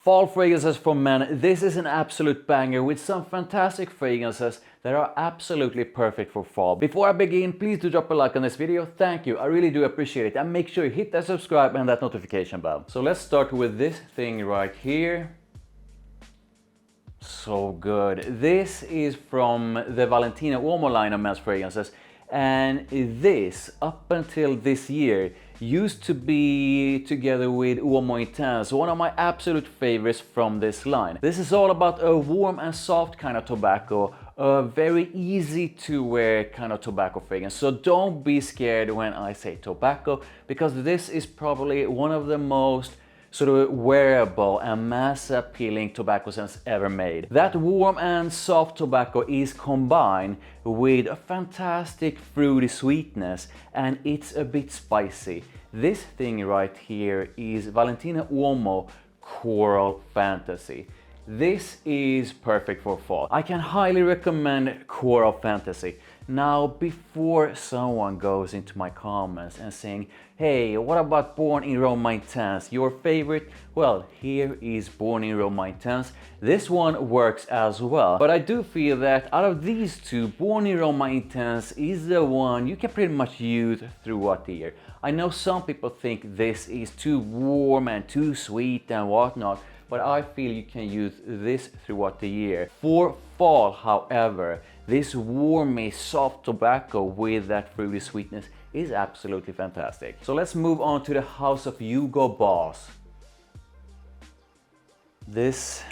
Fall fragrances for men. This is an absolute banger with some fantastic fragrances that are absolutely perfect for fall. Before I begin, please do drop a like on this video. Thank you, I really do appreciate it. And make sure you hit that subscribe and that notification bell. So let's start with this thing right here. So good. This is from the Valentino Uomo line of men's fragrances. And this, up until this year, used to be together with Uomo Intense, one of my absolute favorites from this line. This is all about a warm and soft kind of tobacco, a very easy to wear kind of tobacco fragrance. So don't be scared when I say tobacco, because this is probably one of the most sort of wearable and mass appealing tobacco scents ever made. That warm and soft tobacco is combined with a fantastic fruity sweetness, and it's a bit spicy. This thing right here is Valentino Uomo Coral Fantasy. This is perfect for fall. I can highly recommend Coral Fantasy. Now, before someone goes into my comments and saying, hey, what about Born in Roma Intense, your favorite? Well, here is Born in Roma Intense. This one works as well. But I do feel that out of these two, Born in Roma Intense is the one you can pretty much use throughout the year. I know some people think this is too warm and too sweet and whatnot, but I feel you can use this throughout the year. For fall, however, this warmy, soft tobacco with that fruity sweetness is absolutely fantastic. So let's move on to the House of Hugo Boss. This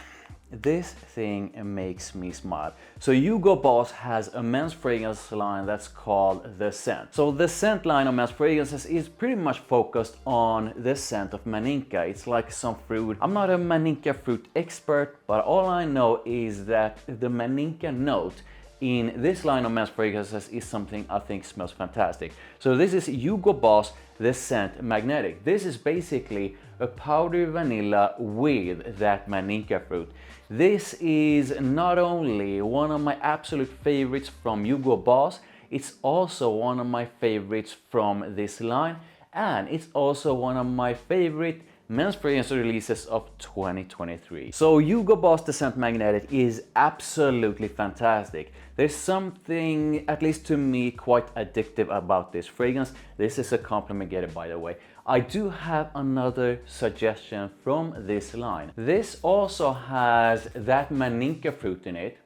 thing makes me smile. So Hugo Boss has a men's fragrance line that's called The Scent. So the Scent line of men's fragrances is pretty much focused on the scent of Maninka. It's like some fruit. I'm not a Maninka fruit expert, but all I know is that the Maninka note in this line of men's fragrances is something I think smells fantastic. So this is Hugo Boss The Scent Magnetic. This is basically a powdery vanilla with that Maninka fruit. This is not only one of my absolute favorites from Hugo Boss, it's also one of my favorites from this line, and it's also one of my favorite men's fragrance releases of 2023. So Hugo Boss The Scent Magnetic is absolutely fantastic. There's something, at least to me, quite addictive about this fragrance. This is a compliment getter, by the way. I do have another suggestion from this line. This also has that Maninka fruit in it.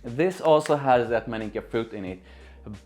This also has that Maninka fruit in it.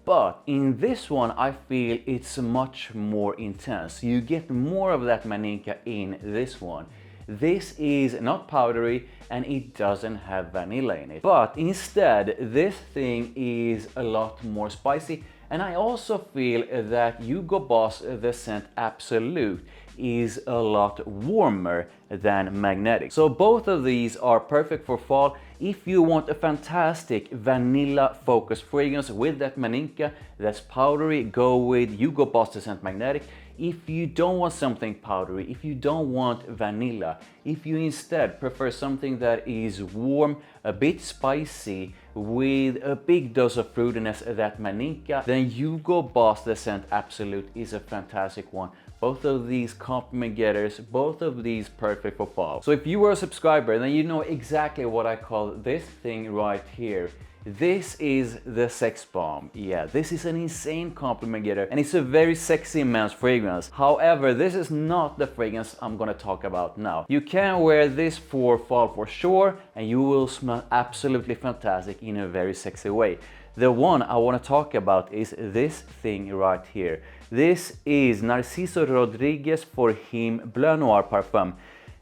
But in this one, I feel it's much more intense. You get more of that Maninka in this one. This is not powdery and it doesn't have vanilla in it. But instead, this thing is a lot more spicy. And I also feel that Hugo Boss The Scent Absolute is a lot warmer than Magnetic. So both of these are perfect for fall. If you want a fantastic vanilla focused fragrance with that Maninka that's powdery, go with Hugo Boss The Scent Magnetic. If you don't want something powdery, if you don't want vanilla, if you instead prefer something that is warm, a bit spicy, with a big dose of fruitiness, that Maninka, then Hugo Boss The Scent Absolute is a fantastic one. Both of these compliment getters, both of these perfect for fall. So if you are a subscriber, then you know exactly what I call this thing right here. This is the Sex Bomb. Yeah, this is an insane compliment getter and it's a very sexy men's fragrance. However, this is not the fragrance I'm gonna talk about now. You can wear this for fall for sure and you will smell absolutely fantastic in a very sexy way. The one I want to talk about is this thing right here. This is Narciso Rodriguez for HIM Bleu Noir Parfum.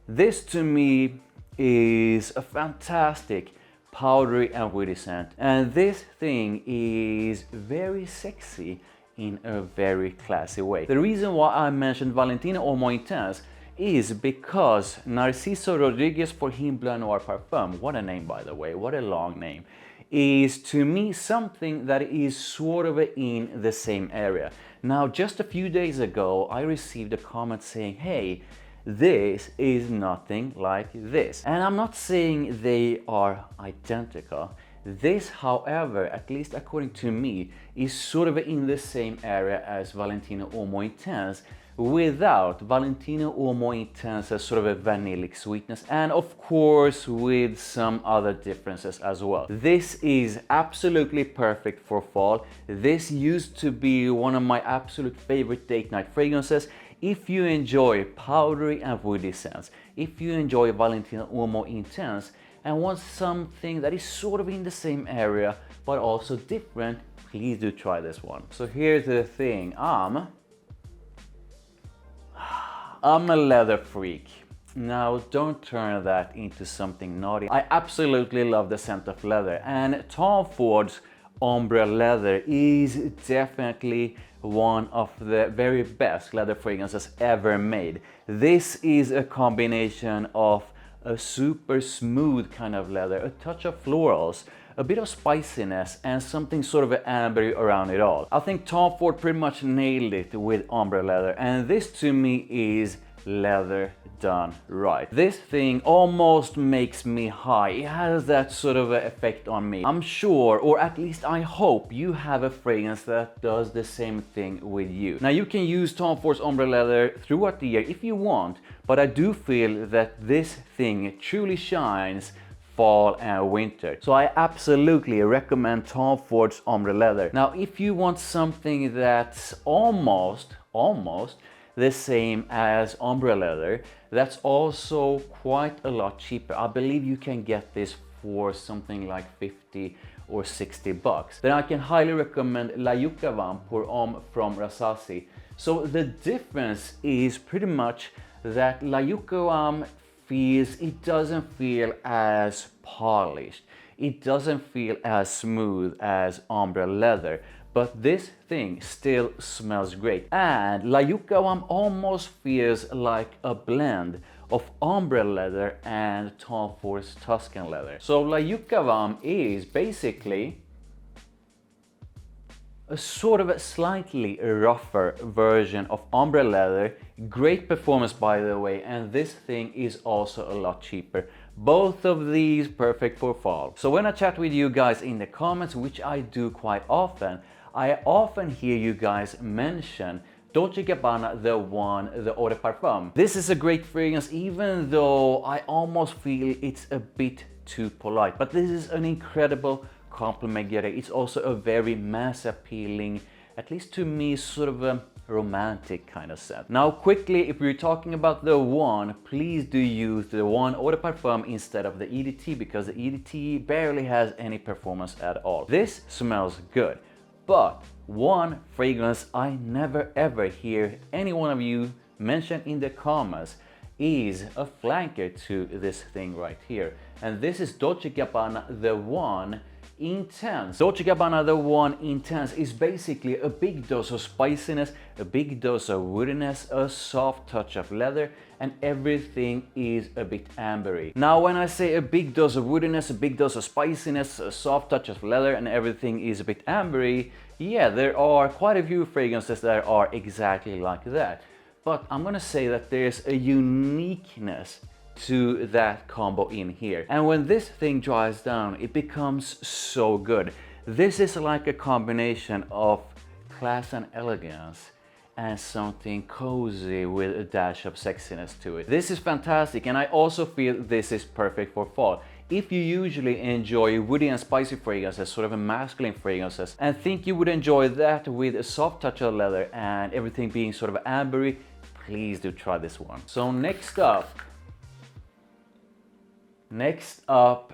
This to me is a fantastic powdery and woody scent, and this thing is very sexy in a very classy way. The reason why I mentioned Valentino Uomo Intense is because Narciso Rodriguez for HIM Bleu Noir Parfum, what a name by the way, what a long name, is to me something that is sort of in the same area. Now, just a few days ago, I received a comment saying, hey, this is nothing like this. And I'm not saying they are identical. This, however, at least according to me, is sort of in the same area as Valentino Uomo Intense, without Valentino or more intense as sort of a vanillic sweetness, and of course with some other differences as well. This is absolutely perfect for fall. This used to be one of my absolute favorite date night fragrances. If you enjoy powdery and woody scents, if you enjoy Valentino or more intense and want something that is sort of in the same area but also different, please do try this one. So here's the thing, I'm a leather freak. Now don't turn that into something naughty. I absolutely love the scent of leather, and Tom Ford's Ombre leather is definitely one of the very best leather fragrances ever made. This is a combination of a super smooth kind of leather, a touch of florals, a bit of spiciness, and something sort of ambery around it all. I think Tom Ford pretty much nailed it with Ombre leather, and this to me is leather done right. This thing almost makes me high. It has that sort of effect on me. I'm sure, or at least I hope, you have a fragrance that does the same thing with you. Now you can use Tom Ford's Ombre leather throughout the year if you want, but I do feel that this thing truly shines fall and winter. So I absolutely recommend Tom Ford's Ombre leather. Now if you want something that's almost the same as Ombre leather, that's also quite a lot cheaper. I believe you can get this for something like 50 or 60 bucks. Then I can highly recommend La YUQAWAM Pour Homme from RASASI. So the difference is pretty much that La YUQAWAM it doesn't feel as polished. It doesn't feel as smooth as Ombre leather. But this thing still smells great. And La YUQAWAM almost feels like a blend of Ombre leather and Tom Ford's Tuscan leather. So La YUQAWAM is basically a sort of a slightly rougher version of Ombre leather. Great performance by the way, and this thing is also a lot cheaper. Both of these perfect for fall. So when I chat with you guys in the comments, which I do quite often, I often hear you guys mention Dolce & Gabbana, the Eau de Parfum. This is a great fragrance, even though I almost feel it's a bit too polite. But this is an incredible compliment getter. It's also a very mass appealing, at least to me, sort of a romantic kind of scent. Now quickly, if we're talking about the one, please do use the one Eau de Parfum instead of the EDT, because the EDT barely has any performance at all. This smells good. But one fragrance I never ever hear any one of you mention in the comments is a flanker to this thing right here. And this is Dolce & Gabbana The One Intense. Dolce & Gabbana The One Intense is basically a big dose of spiciness, a big dose of woodiness, a soft touch of leather, and everything is a bit ambery. Now when I say a big dose of woodiness, a big dose of spiciness, a soft touch of leather, and everything is a bit ambery, yeah, there are quite a few fragrances that are exactly like that. But I'm gonna say that there's a uniqueness to that combo in here. And when this thing dries down, it becomes so good. This is like a combination of class and elegance and something cozy with a dash of sexiness to it. This is fantastic, and I also feel this is perfect for fall. If you usually enjoy woody and spicy fragrances, sort of a masculine fragrances, and think you would enjoy that with a soft touch of leather and everything being sort of ambery, please do try this one. So next up,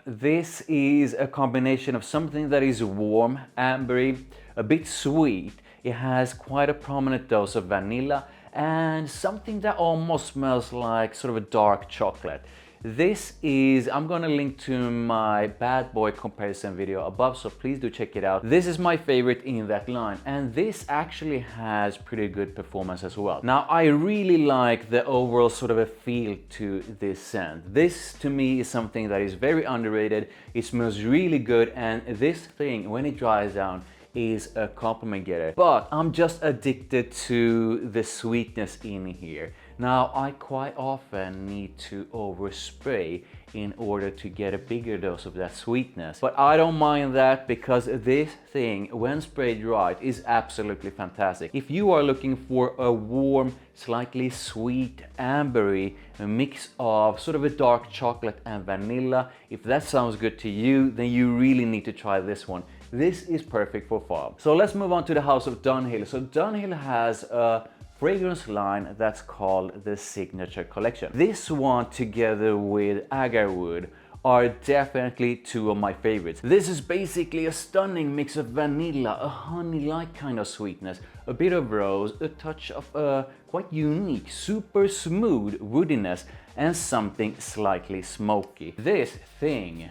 this is a combination of something that is warm, ambery, a bit sweet. It has quite a prominent dose of vanilla and something that almost smells like sort of a dark chocolate. This is, I'm gonna link to my bad boy comparison video above, so please do check it out. This is my favorite in that line, and this actually has pretty good performance as well. Now I really like the overall sort of a feel to this scent. This to me is something that is very underrated. It smells really good, and this thing, when it dries down, is a compliment getter. But I'm just addicted to the sweetness in here. Now, I quite often need to overspray in order to get a bigger dose of that sweetness. But I don't mind that because this thing, when sprayed right, is absolutely fantastic. If you are looking for a warm, slightly sweet, ambery mix of sort of a dark chocolate and vanilla, if that sounds good to you, then you really need to try this one. This is perfect for fall. So let's move on to the house of DUNHILL. So DUNHILL has a fragrance line that's called the Signature Collection. This one together with agarwood are definitely two of my favorites. This is basically a stunning mix of vanilla, a honey-like kind of sweetness, a bit of rose, a touch of a quite unique, super smooth woodiness, and something slightly smoky. This thing,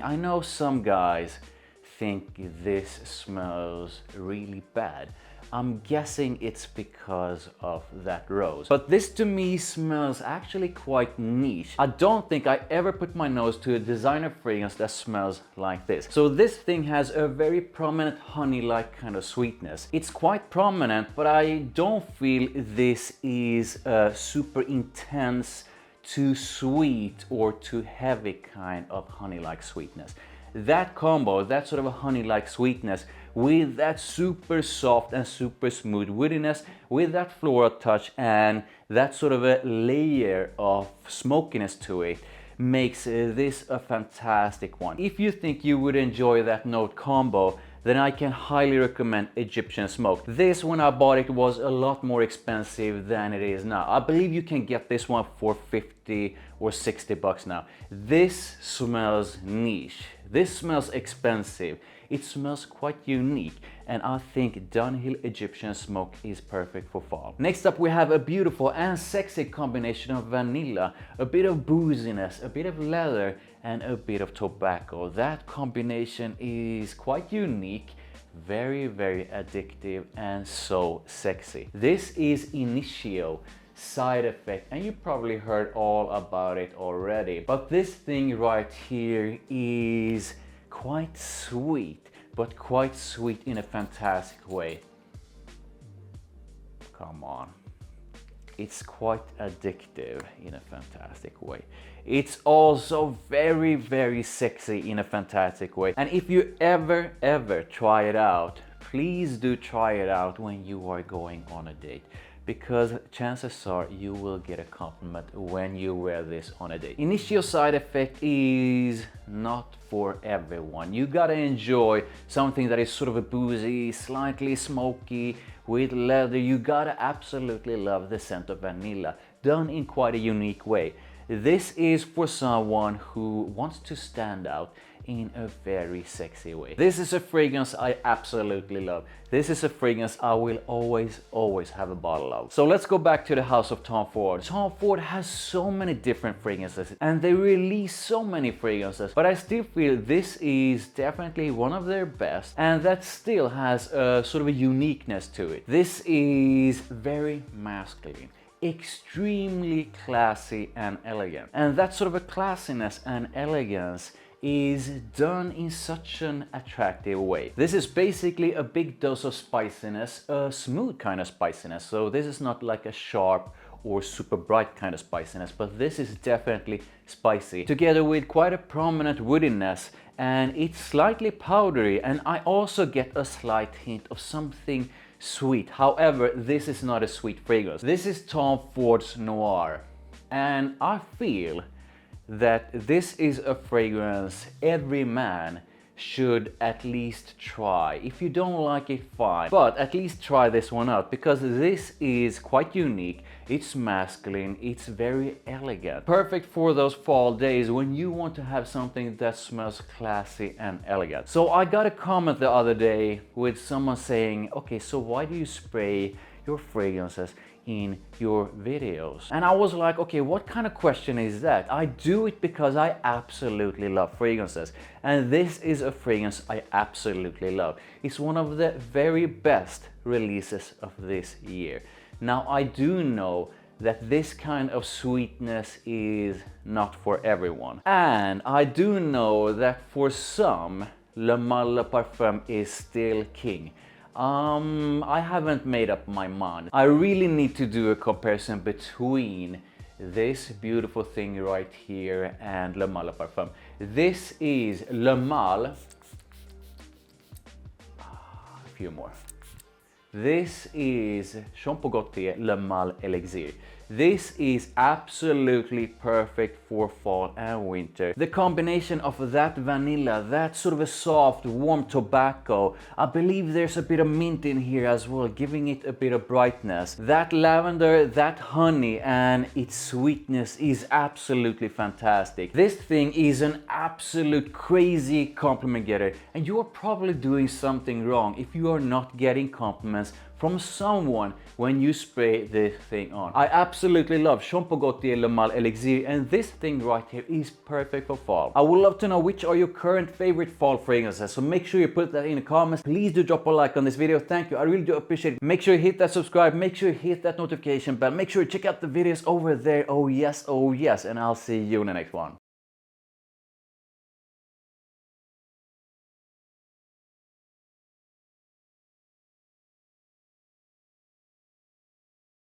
I know some guys think this smells really bad. I'm guessing it's because of that rose. But this to me smells actually quite niche. I don't think I ever put my nose to a designer fragrance that smells like this. So this thing has a very prominent honey-like kind of sweetness. It's quite prominent, but I don't feel this is a super intense, too sweet or too heavy kind of honey-like sweetness. That combo, that sort of a honey-like sweetness with that super soft and super smooth woodiness, with that floral touch and that sort of a layer of smokiness to it, makes this a fantastic one. If you think you would enjoy that note combo, then I can highly recommend Egyptian Smoke. This, when I bought it, was a lot more expensive than it is now. I believe you can get this one for 50 or 60 bucks now. This smells niche. This smells expensive. It smells quite unique, and I think DUNHILL Egyptian Smoke is perfect for fall. Next up we have a beautiful and sexy combination of vanilla, a bit of booziness, a bit of leather, and a bit of tobacco. That combination is quite unique, very, very addictive, and so sexy. This is INITIO Side Effect, and you probably heard all about it already. But this thing right here is quite sweet, but quite sweet in a fantastic way. Come on. It's quite addictive in a fantastic way. It's also very, very sexy in a fantastic way. And if you ever try it out, please do try it out when you are going on a date, because chances are you will get a compliment when you wear this on a date. INITIO Side Effect is not for everyone. You gotta enjoy something that is sort of a boozy, slightly smoky, with leather. You gotta absolutely love the scent of vanilla, done in quite a unique way. This is for someone who wants to stand out in a very sexy way. This is a fragrance I absolutely love. This is a fragrance I will always have a bottle of. So let's go back to the house of Tom Ford. Tom Ford has so many different fragrances and they release so many fragrances, but I still feel this is definitely one of their best, and that still has a sort of a uniqueness to it. This is very masculine, extremely classy and elegant, and that sort of a classiness and elegance is done in such an attractive way. This is basically a big dose of spiciness, a smooth kind of spiciness. So this is not like a sharp or super bright kind of spiciness, but this is definitely spicy, together with quite a prominent woodiness, and it's slightly powdery, and I also get a slight hint of something sweet. However, this is not a sweet fragrance. This is Tom Ford's Noir, and I feel that this is a fragrance every man should at least try. If you don't like it, fine, but at least try this one out, because this is quite unique. It's masculine, it's very elegant, perfect for those fall days when you want to have something that smells classy and elegant. So I got a comment the other day with someone saying, okay, so why do you spray your fragrances in your videos? And I was like, okay, what kind of question is that? I do it because I absolutely love fragrances, and this is a fragrance I absolutely love. It's one of the very best releases of this year. Now, I do know that this kind of sweetness is not for everyone, and I do know that for some, Le Male Parfum is still king. I haven't made up my mind. I really need to do a comparison between this beautiful thing right here and Le Male Parfum. This is Le Male. A few more. This is Jean Paul Gaultier Le Male Elixir. This is absolutely perfect for fall and winter. The combination of that vanilla, that sort of a soft, warm tobacco, I believe there's a bit of mint in here as well, giving it a bit of brightness. That lavender, that honey, and its sweetness is absolutely fantastic. This thing is an absolute crazy compliment getter, and you are probably doing something wrong if you are not getting compliments from someone when you spray this thing on. I absolutely love Jean Paul Gaultier Le Male Elixir, and this thing right here is perfect for fall. I would love to know which are your current favorite fall fragrances, so make sure you put that in the comments. Please do drop a like on this video. Thank you, I really do appreciate it. Make sure you hit that subscribe, make sure you hit that notification bell, make sure you check out the videos over there. Oh yes, and I'll see you in the next one.